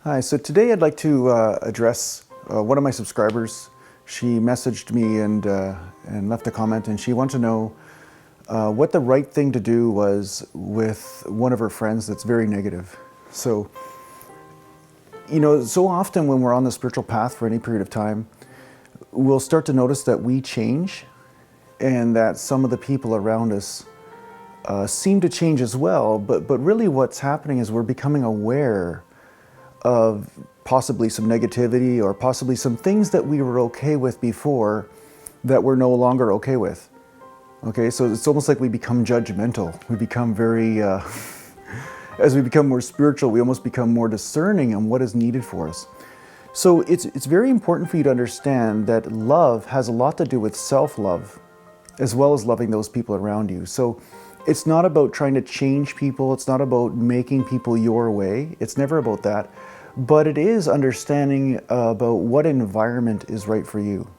Hi, so today I'd like to address one of my subscribers. She messaged me and left a comment, and she wanted to know what the right thing to do was with one of her friends that's very negative. So, so often when we're on the spiritual path for any period of time, we'll start to notice that we change and that some of the people around us seem to change as well, but really what's happening is we're becoming aware of possibly some negativity or possibly some things that we were okay with before that we're no longer okay with. Okay, so it's almost like we become judgmental. We become very, as we become more spiritual, we almost become more discerning on what is needed for us. So it's very important for you to understand that love has a lot to do with self-love as well as loving those people around you. So it's not about trying to change people. It's not about making people your way. It's never about that. But it is understanding about what environment is right for you.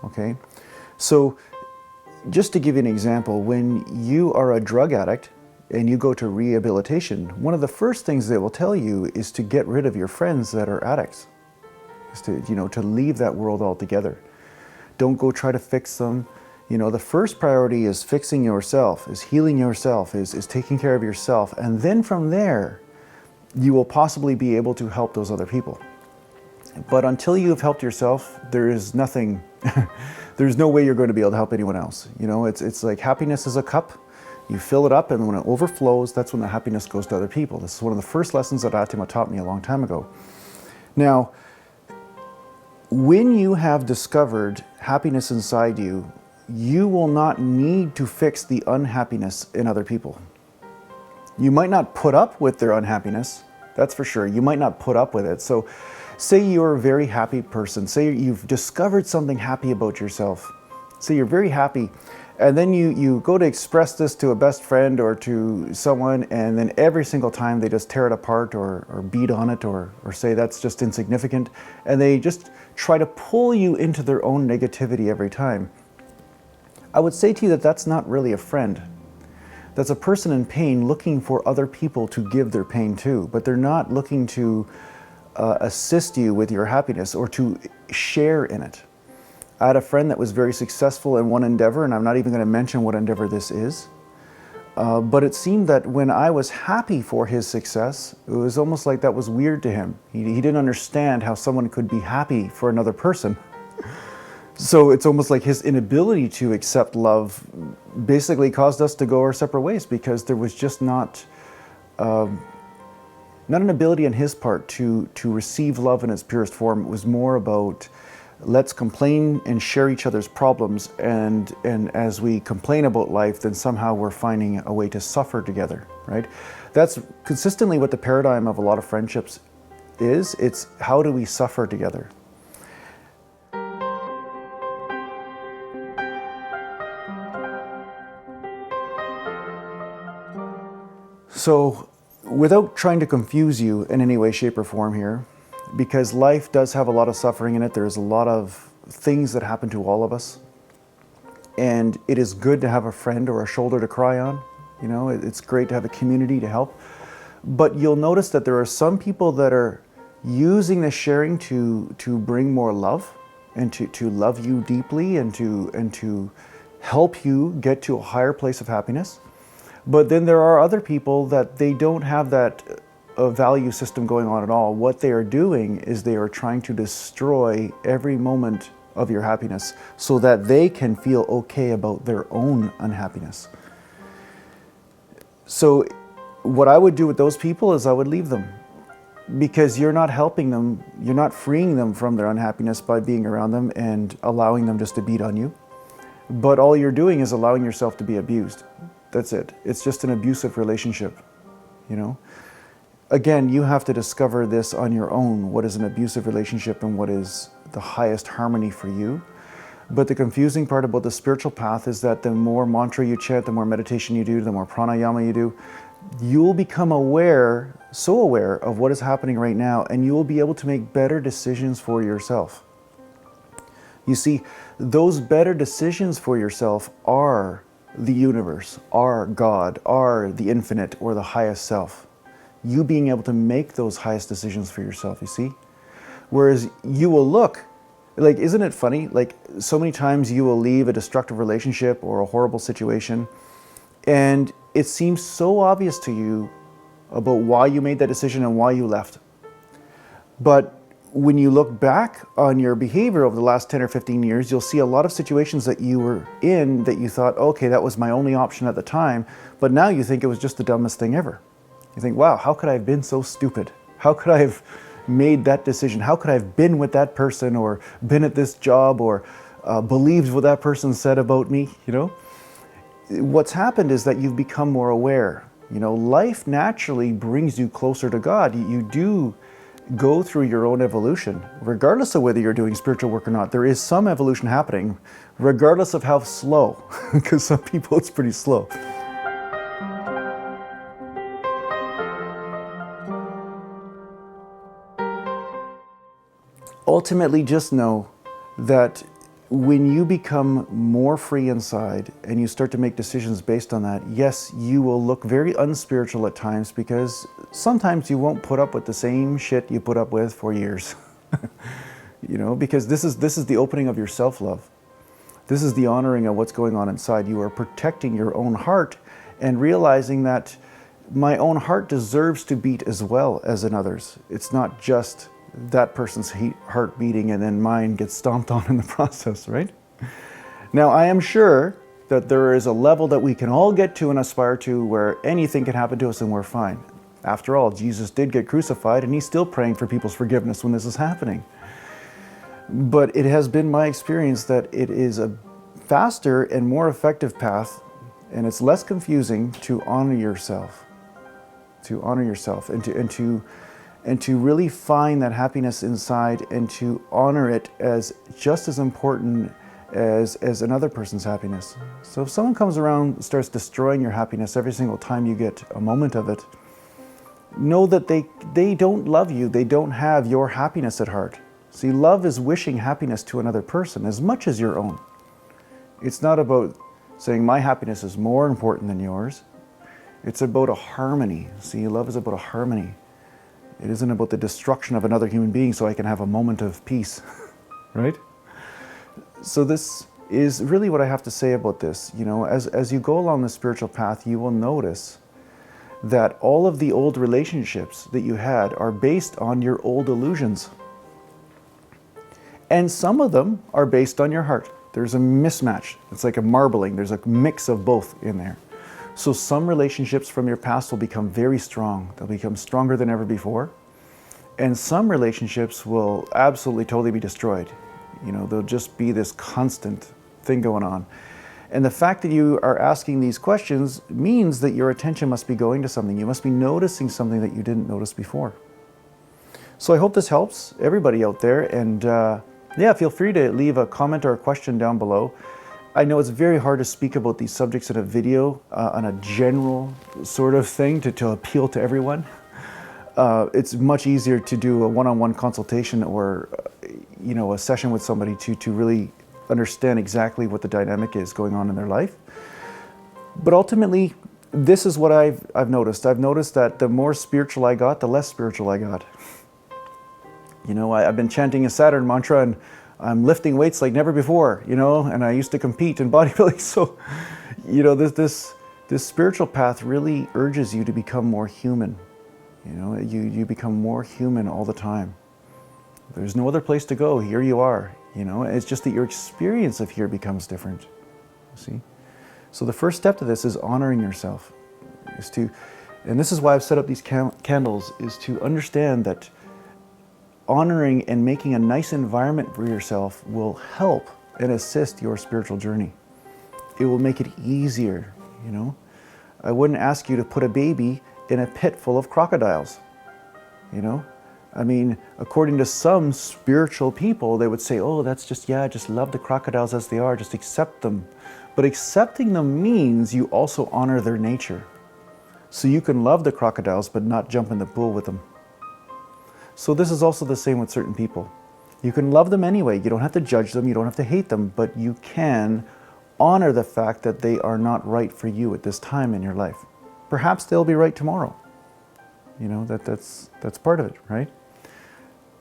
Okay? So just to give you an example, when you are a drug addict and you go to rehabilitation, one of the first things they will tell you is to get rid of your friends that are addicts. Is to, to leave that world altogether. Don't go try to fix them. The first priority is fixing yourself, is healing yourself, is taking care of yourself. And then from there, you will possibly be able to help those other people. But until you have helped yourself, there is nothing, there's no way you're going to be able to help anyone else. It's like happiness is a cup. You fill it up, and when it overflows, that's when the happiness goes to other people. This is one of the first lessons that Arathi taught me a long time ago. Now, when you have discovered happiness inside you, you will not need to fix the unhappiness in other people. You might not put up with their unhappiness, that's for sure. You might not put up with it. So say you're a very happy person. Say you've discovered something happy about yourself. Say you're very happy, and then you go to express this to a best friend or to someone, and then every single time they just tear it apart or beat on it or say that's just insignificant, and they just try to pull you into their own negativity every time. I would say to you that that's not really a friend. That's a person in pain looking for other people to give their pain to, but they're not looking to assist you with your happiness or to share in it. I had a friend that was very successful in one endeavor, and I'm not even going to mention what endeavor this is, but it seemed that when I was happy for his success, it was almost like that was weird to him. He didn't understand how someone could be happy for another person. So it's almost like his inability to accept love basically caused us to go our separate ways, because there was just not an ability on his part to receive love in its purest form. It was more about let's complain and share each other's problems, and as we complain about life, then somehow we're finding a way to suffer together, right? That's consistently what the paradigm of a lot of friendships is. It's how do we suffer together? So, without trying to confuse you in any way, shape, or form here, because life does have a lot of suffering in it, there's a lot of things that happen to all of us, and it is good to have a friend or a shoulder to cry on. It's great to have a community to help, but you'll notice that there are some people that are using the sharing to bring more love and to love you deeply and to help you get to a higher place of happiness. But then there are other people that they don't have that value system going on at all. What they are doing is they are trying to destroy every moment of your happiness so that they can feel okay about their own unhappiness. So what I would do with those people is I would leave them, because you're not helping them, you're not freeing them from their unhappiness by being around them and allowing them just to beat on you. But all you're doing is allowing yourself to be abused. That's it. It's just an abusive relationship, Again, you have to discover this on your own, what is an abusive relationship and what is the highest harmony for you. But the confusing part about the spiritual path is that the more mantra you chant, the more meditation you do, the more pranayama you do, you'll become so aware of what is happening right now, and you will be able to make better decisions for yourself. You see, those better decisions for yourself are the universe, are God, are the infinite or the highest self. you being able to make those highest decisions for yourself, you see? Whereas you will look, like, isn't it funny? Like, so many times you will leave a destructive relationship or a horrible situation, and it seems so obvious to you about why you made that decision and why you left. But when you look back on your behavior over the last 10 or 15 years, you'll see a lot of situations that you were in that you thought, okay, that was my only option at the time, but now you think it was just the dumbest thing ever. You think, wow, how could I have been so stupid? How could I have made that decision? How could I have been with that person, or been at this job, or believed what that person said about me, you know? What's happened is that you've become more aware. You know, life naturally brings you closer to God. You do go through your own evolution, regardless of whether you're doing spiritual work or not. There is some evolution happening, regardless of how slow, because some people it's pretty slow. Ultimately, just know that when you become more free inside and you start to make decisions based on that, yes, you will look very unspiritual at times, because sometimes you won't put up with the same shit you put up with for years. You know, because this is the opening of your self-love. This is the honoring of what's going on inside. You are protecting your own heart and realizing that my own heart deserves to beat as well as another's. It's not just that person's heart beating and then mine gets stomped on in the process, right? Now, I am sure that there is a level that we can all get to and aspire to where anything can happen to us and we're fine. After all, Jesus did get crucified and he's still praying for people's forgiveness when this is happening. But it has been my experience that it is a faster and more effective path, and it's less confusing to honor yourself. To honor yourself and to really find that happiness inside and to honor it as just as important as another person's happiness. So if someone comes around and starts destroying your happiness every single time you get a moment of it, know that they don't love you. They don't have your happiness at heart. See, love is wishing happiness to another person as much as your own. It's not about saying my happiness is more important than yours. It's about a harmony. See, love is about a harmony. It isn't about the destruction of another human being so I can have a moment of peace, right? So this is really what I have to say about this. You know, as you go along the spiritual path, you will notice that all of the old relationships that you had are based on your old illusions. And some of them are based on your heart. There's a mismatch. It's like a marbling. There's a mix of both in there. So some relationships from your past will become very strong. They'll become stronger than ever before. And some relationships will absolutely totally be destroyed. You know, there'll just be this constant thing going on. And the fact that you are asking these questions means that your attention must be going to something. You must be noticing something that you didn't notice before. So I hope this helps everybody out there. And yeah, feel free to leave a comment or a question down below. I know it's very hard to speak about these subjects in a video on a general sort of thing to appeal to everyone. It's much easier to do a one-on-one consultation or you know, a session with somebody to really understand exactly what the dynamic is going on in their life. But ultimately, this is what I've noticed. I've noticed that the more spiritual I got, the less spiritual I got. You know, I've been chanting a Saturn mantra and I'm lifting weights like never before, you know, and I used to compete in bodybuilding. So, you know, this spiritual path really urges you to become more human. You know, you become more human all the time. There's no other place to go. Here you are, you know. It's just that your experience of here becomes different, see? So the first step to this is honoring yourself. And this is why I've set up these candles, is to understand that honoring and making a nice environment for yourself will help and assist your spiritual journey. It will make it easier, you know. I wouldn't ask you to put a baby in a pit full of crocodiles, you know. I mean, according to some spiritual people, they would say, oh, that's just, yeah, just love the crocodiles as they are, just accept them. But accepting them means you also honor their nature. So you can love the crocodiles, but not jump in the pool with them. So this is also the same with certain people. You can love them anyway. You don't have to judge them. You don't have to hate them, but you can honor the fact that they are not right for you at this time in your life. Perhaps they'll be right tomorrow. You know, that's part of it, right?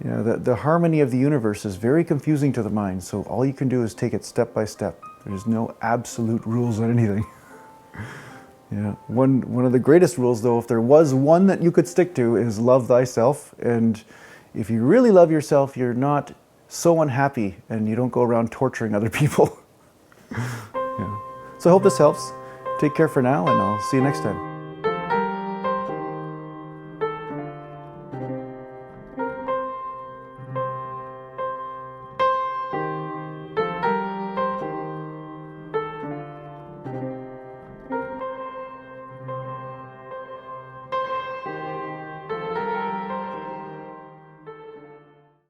You know, the harmony of the universe is very confusing to the mind, so all you can do is take it step by step. There's no absolute rules on anything. Yeah. One of the greatest rules, though, if there was one that you could stick to, is love thyself. And if you really love yourself, you're not so unhappy and you don't go around torturing other people. Yeah. So I hope this helps. Take care for now, and I'll see you next time.